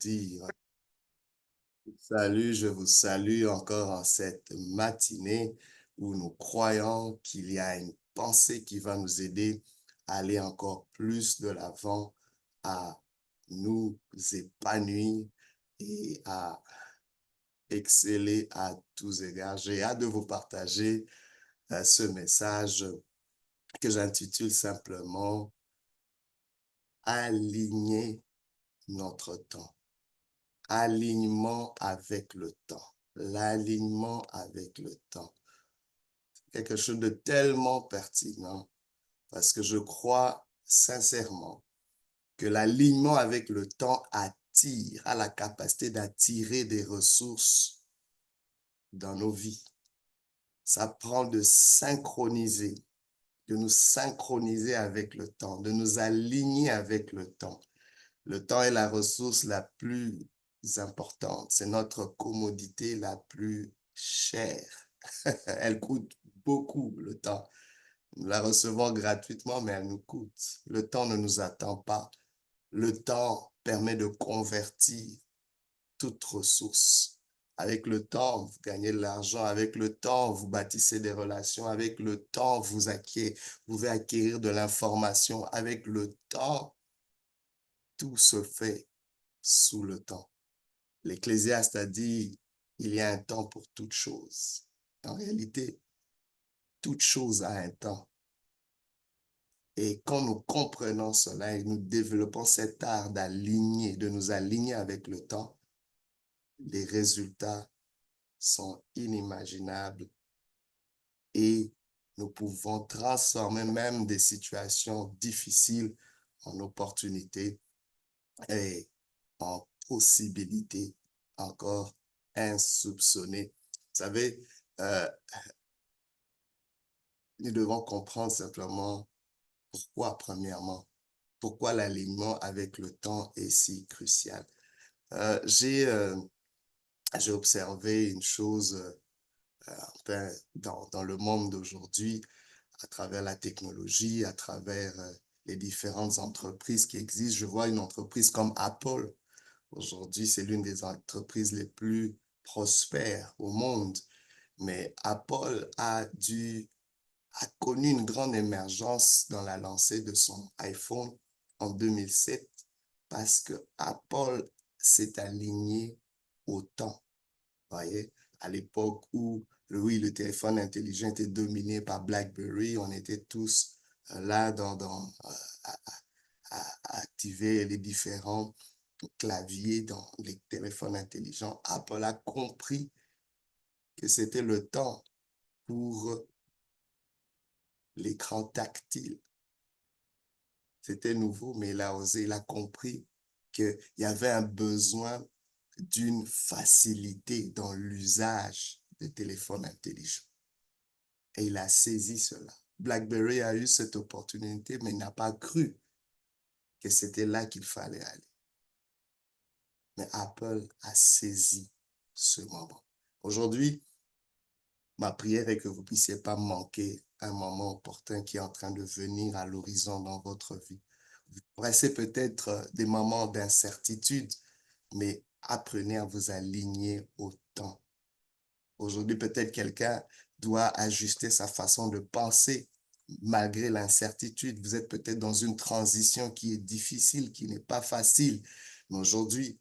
dire salut, je vous salue encore en cette matinée où nous croyons qu'il y a une pensée qui va nous aider à aller encore plus de l'avant, à nous épanouir et à exceller à tous égards. J'ai hâte de vous partager ce message que j'intitule simplement Aligner notre temps. Alignement avec le temps. L'alignement avec le temps. Quelque chose de tellement pertinent parce que je crois sincèrement que l'alignement avec le temps a la capacité d'attirer des ressources dans nos vies. Ça prend de nous synchroniser avec le temps, de nous aligner avec le temps. Le temps est la ressource la plus importante. C'est notre commodité la plus chère. Elle coûte beaucoup, le temps. Nous la recevons gratuitement, mais elle nous coûte. Le temps ne nous attend pas. Le temps permet de convertir toute ressource. Avec le temps, vous gagnez de l'argent. Avec le temps, vous bâtissez des relations. Avec le temps, vous pouvez acquérir de l'information. Avec le temps, tout se fait sous le temps. L'Ecclésiaste a dit, il y a un temps pour toute chose. En réalité, toute chose a un temps. Et quand nous comprenons cela et nous développons cet art de nous aligner avec le temps, les résultats sont inimaginables et nous pouvons transformer même des situations difficiles en opportunités et en possibilités encore insoupçonnées. Vous savez, euh, nous devons comprendre simplement pourquoi, premièrement, pourquoi l'alignement avec le temps est si crucial. Euh, j'ai euh, j'ai observé une chose enfin, dans le monde d'aujourd'hui, à travers la technologie, à travers les différentes entreprises qui existent. Je vois une entreprise comme Apple. Aujourd'hui, c'est l'une des entreprises les plus prospères au monde. Mais Apple a connu une grande émergence dans la lancée de son iPhone en 2007 parce que Apple s'est aligné au temps. Voyez, à l'époque où, oui, le téléphone intelligent était dominé par BlackBerry, on était tous là à activer les différents claviers dans les téléphones intelligents. Apple a compris que c'était le temps pour l'écran tactile. C'était nouveau, mais il a osé, il a compris qu'il y avait un besoin d'une facilité dans l'usage des téléphones intelligents. Et il a saisi cela. BlackBerry a eu cette opportunité, mais n'a pas cru que c'était là qu'il fallait aller. Mais Apple a saisi ce moment. Aujourd'hui, ma prière est que vous ne puissiez pas manquer un moment opportun qui est en train de venir à l'horizon dans votre vie. Vous passez peut-être des moments d'incertitude, mais apprenez à vous aligner au temps. Aujourd'hui, peut-être quelqu'un doit ajuster sa façon de penser malgré l'incertitude. Vous êtes peut-être dans une transition qui est difficile, qui n'est pas facile. Mais aujourd'hui,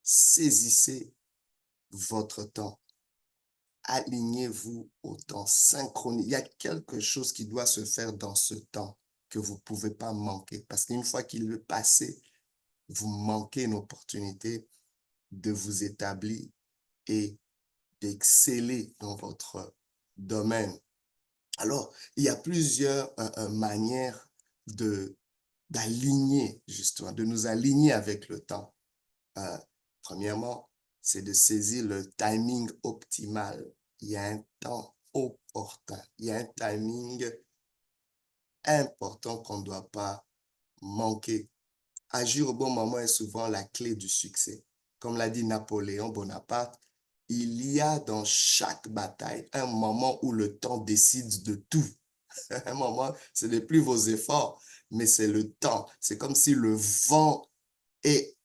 saisissez votre temps. Alignez-vous au temps, synchronisez. Il y a quelque chose qui doit se faire dans ce temps que vous ne pouvez pas manquer. Parce qu'une fois qu'il est passé, vous manquez une opportunité de vous établir et d'exceller dans votre domaine. Alors, il y a plusieurs manières d'aligner, justement, de nous aligner avec le temps. Premièrement, c'est de saisir le timing optimal. Il y a un temps opportun. Il y a un timing important qu'on ne doit pas manquer. Agir au bon moment est souvent la clé du succès. Comme l'a dit Napoléon Bonaparte, il y a dans chaque bataille un moment où le temps décide de tout. Un moment, ce n'est plus vos efforts, mais c'est le temps. C'est comme si le vent est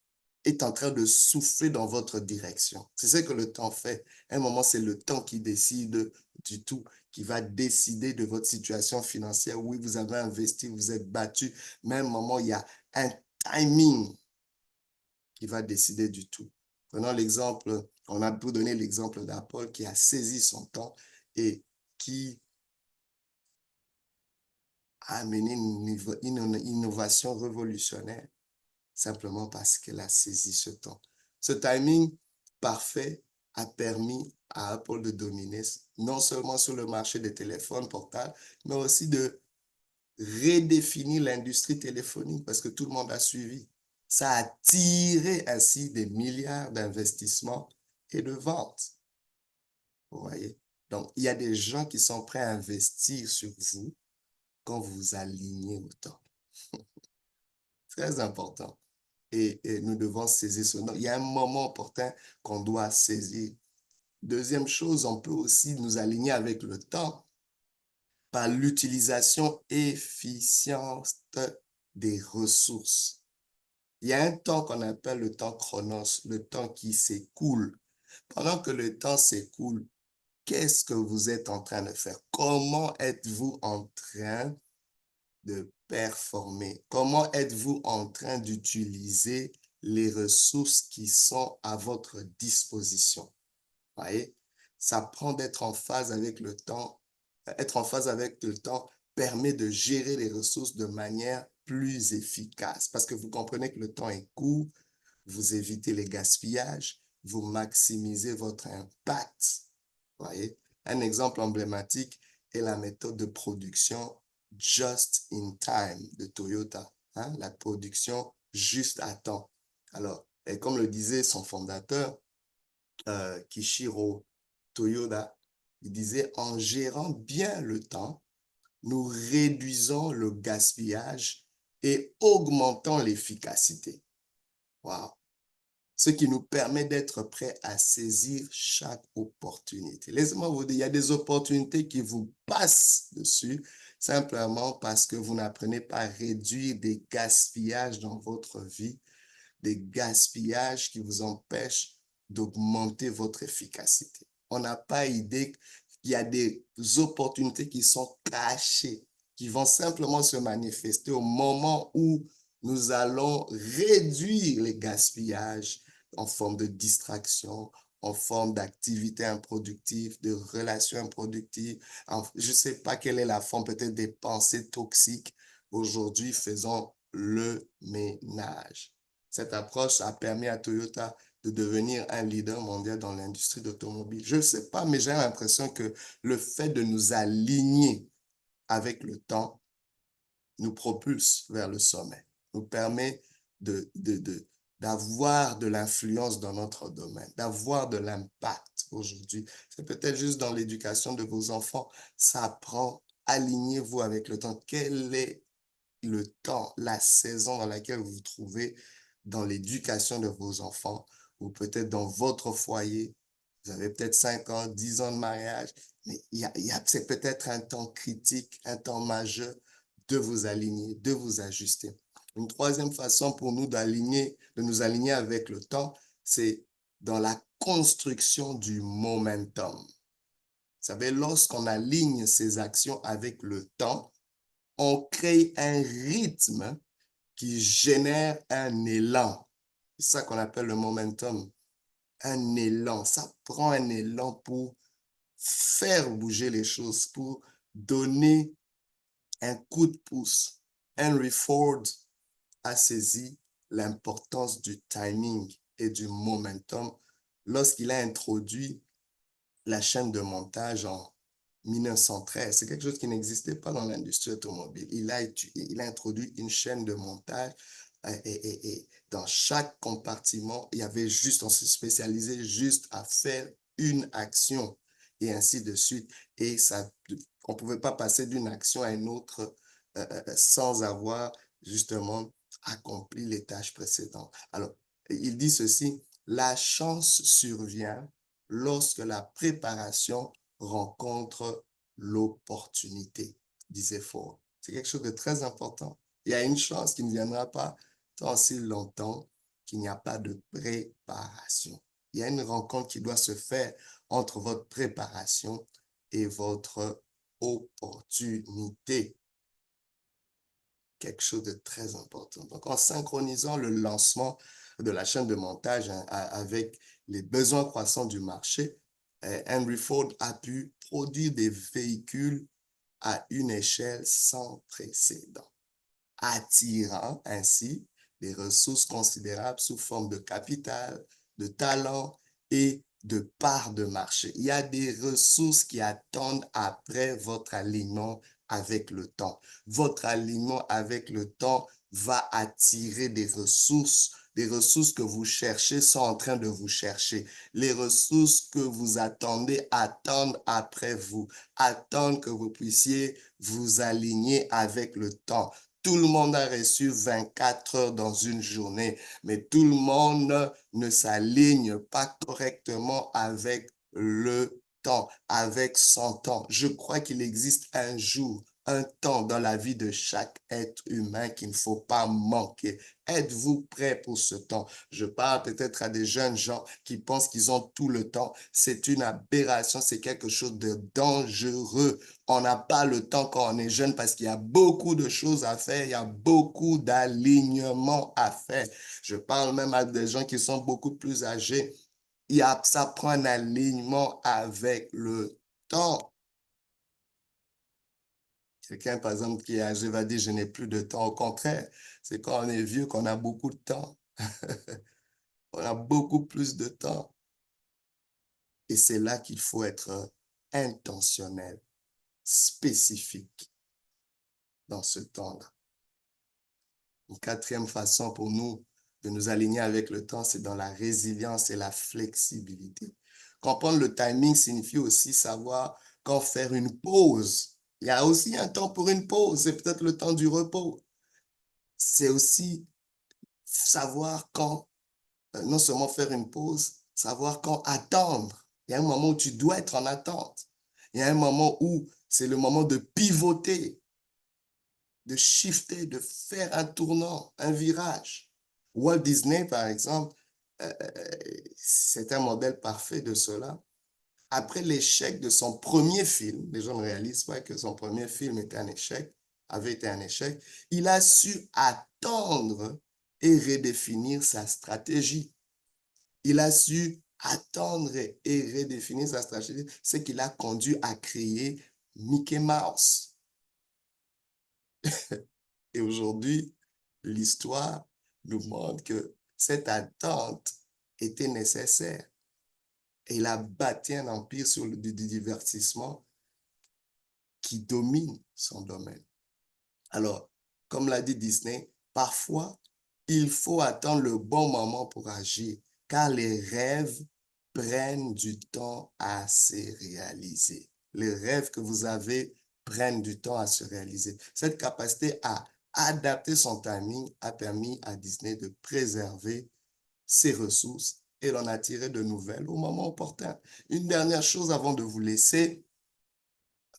est en train de souffler dans votre direction. C'est ce que le temps fait. À un moment, c'est le temps qui décide du tout, qui va décider de votre situation financière. Oui, vous avez investi, vous êtes battu, mais à un moment, il y a un timing qui va décider du tout. Prenons l'exemple, on a pu donner l'exemple d'Apple qui a saisi son temps et qui a amené une innovation révolutionnaire simplement parce qu'elle a saisi ce temps. Ce timing parfait a permis à Apple de dominer non seulement sur le marché des téléphones portables, mais aussi de redéfinir l'industrie téléphonique parce que tout le monde a suivi. Ça a attiré ainsi des milliards d'investissements et de ventes. Vous voyez? Donc, il y a des gens qui sont prêts à investir sur vous quand vous vous alignez au temps. Très important. Et nous devons saisir ce nom. Il y a un moment opportun qu'on doit saisir. Deuxième chose, on peut aussi nous aligner avec le temps par l'utilisation efficiente des ressources. Il y a un temps qu'on appelle le temps chronos, le temps qui s'écoule. Pendant que le temps s'écoule, qu'est-ce que vous êtes en train de faire? Comment êtes-vous en train de performer? Comment êtes-vous en train d'utiliser les ressources qui sont à votre disposition? Voyez? Ça prend d'être en phase avec le temps. Être en phase avec le temps permet de gérer les ressources de manière plus efficace parce que vous comprenez que le temps est court, vous évitez les gaspillages, vous maximisez votre impact. Voyez? Un exemple emblématique est la méthode de production just in time de Toyota, hein? La production juste à temps. Alors, et comme le disait son fondateur, Kishiro Toyoda, il disait, en gérant bien le temps, nous réduisons le gaspillage et augmentons l'efficacité. Wow. Ce qui nous permet d'être prêts à saisir chaque opportunité. Laissez-moi vous dire, il y a des opportunités qui vous passent dessus simplement parce que vous n'apprenez pas à réduire des gaspillages dans votre vie, des gaspillages qui vous empêchent d'augmenter votre efficacité. On n'a pas idée qu'il y a des opportunités qui sont cachées, qui vont simplement se manifester au moment où nous allons réduire les gaspillages en forme de distraction, en forme d'activité improductive, de relations improductives. Je ne sais pas quelle est la forme, peut-être des pensées toxiques. Aujourd'hui, faisons le ménage. Cette approche a permis à Toyota de devenir un leader mondial dans l'industrie d'automobile. Je ne sais pas, mais j'ai l'impression que le fait de nous aligner avec le temps nous propulse vers le sommet, nous permet d'avoir de l'influence dans notre domaine, d'avoir de l'impact aujourd'hui. C'est peut-être juste dans l'éducation de vos enfants. Ça prend, alignez-vous avec le temps. Quel est le temps, la saison dans laquelle vous vous trouvez dans l'éducation de vos enfants ou peut-être dans votre foyer? Vous avez peut-être 5 ans, 10 ans de mariage, mais c'est peut-être un temps critique, un temps majeur de vous aligner, de vous ajuster. Une troisième façon pour nous d'aligner, de nous aligner avec le temps, c'est dans la construction du momentum. Vous savez, lorsqu'on aligne ses actions avec le temps, on crée un rythme qui génère un élan. C'est ça qu'on appelle le momentum. Un élan. Ça prend un élan pour faire bouger les choses, pour donner un coup de pouce. Henry Ford a saisi l'importance du timing et du momentum lorsqu'il a introduit la chaîne de montage en 1913. C'est quelque chose qui n'existait pas dans l'industrie automobile. Il a introduit une chaîne de montage et dans chaque compartiment, il y avait juste, on se spécialisait juste à faire une action et ainsi de suite. Et ça, on ne pouvait pas passer d'une action à une autre sans avoir justement accompli les tâches précédentes. Alors, il dit ceci, la chance survient lorsque la préparation rencontre l'opportunité, disait Ford. C'est quelque chose de très important. Il y a une chance qui ne viendra pas tant si longtemps qu'il n'y a pas de préparation. Il y a une rencontre qui doit se faire entre votre préparation et votre opportunité. Quelque chose de très important. Donc, en synchronisant le lancement de la chaîne de montage avec les besoins croissants du marché, Henry Ford a pu produire des véhicules à une échelle sans précédent, attirant ainsi des ressources considérables sous forme de capital, de talent et de parts de marché. Il y a des ressources qui attendent après votre alignement avec le temps. Votre alignement avec le temps va attirer des ressources que vous cherchez sont en train de vous chercher. Les ressources que vous attendez attendent après vous, attendent que vous puissiez vous aligner avec le temps. Tout le monde a reçu 24 heures dans une journée, mais tout le monde ne s'aligne pas correctement avec le temps, avec son temps. Je crois qu'il existe un jour, un temps dans la vie de chaque être humain qu'il ne faut pas manquer. Êtes-vous prêt pour ce temps? Je parle peut-être à des jeunes gens qui pensent qu'ils ont tout le temps. C'est une aberration, c'est quelque chose de dangereux. On n'a pas le temps quand on est jeune parce qu'il y a beaucoup de choses à faire, il y a beaucoup d'alignements à faire. Je parle même à des gens qui sont beaucoup plus âgés. Ça prend un alignement avec le temps. Quelqu'un, par exemple, qui est âgé va dire, je n'ai plus de temps. Au contraire, c'est quand on est vieux qu'on a beaucoup de temps. On a beaucoup plus de temps. Et c'est là qu'il faut être intentionnel, spécifique dans ce temps-là. Une quatrième façon pour nous de nous aligner avec le temps, c'est dans la résilience et la flexibilité. Comprendre le timing signifie aussi savoir quand faire une pause. Il y a aussi un temps pour une pause, c'est peut-être le temps du repos. C'est aussi savoir quand, non seulement faire une pause, savoir quand attendre. Il y a un moment où tu dois être en attente. Il y a un moment où c'est le moment de pivoter, de shifter, de faire un tournant, un virage. Walt Disney, par exemple, c'est un modèle parfait de cela. Après l'échec de son premier film, les gens ne réalisent pas que son premier film était un échec, avait été un échec, il a su attendre et redéfinir sa stratégie. Il a su attendre et redéfinir sa stratégie, ce qui l'a conduit à créer Mickey Mouse. Et aujourd'hui, l'histoire nous montre que cette attente était nécessaire. Et il a bâti un empire sur le divertissement qui domine son domaine. Alors, comme l'a dit Disney, parfois, il faut attendre le bon moment pour agir, car les rêves prennent du temps à se réaliser. Les rêves que vous avez prennent du temps à se réaliser. Cette capacité à adapter son timing a permis à Disney de préserver ses ressources et d'en attirer de nouvelles au moment opportun. Une dernière chose avant de vous laisser,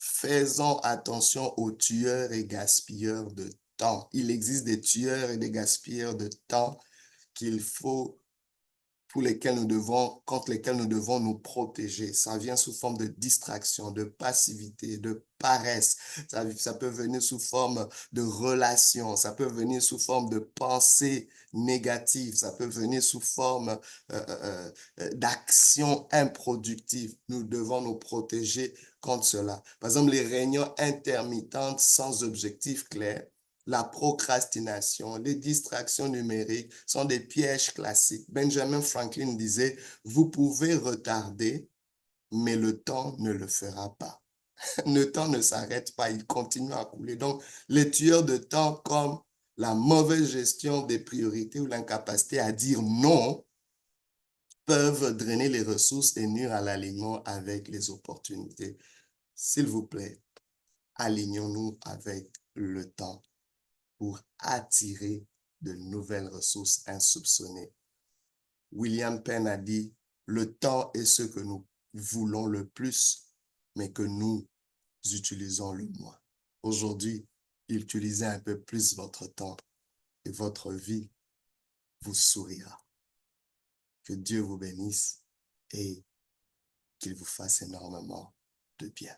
faisons attention aux tueurs et gaspilleurs de temps. Il existe des tueurs et des gaspilleurs de temps qu'il faut contre lesquels nous devons nous protéger. Ça vient sous forme de distraction, de passivité, de paresse. Ça peut venir sous forme de relation, ça peut venir sous forme de pensée négative, ça peut venir sous forme d'action improductive. Nous devons nous protéger contre cela. Par exemple, les réunions intermittentes sans objectif clair, la procrastination, les distractions numériques sont des pièges classiques. Benjamin Franklin disait, vous pouvez retarder, mais le temps ne le fera pas. Le temps ne s'arrête pas, il continue à couler. Donc, les tueurs de temps comme la mauvaise gestion des priorités ou l'incapacité à dire non peuvent drainer les ressources et nuire à l'alignement avec les opportunités. S'il vous plaît, alignons-nous avec le temps pour attirer de nouvelles ressources insoupçonnées. William Penn a dit, le temps est ce que nous voulons le plus, mais que nous utilisons le moins. Aujourd'hui, utilisez un peu plus votre temps et votre vie vous sourira. Que Dieu vous bénisse et qu'il vous fasse énormément de bien.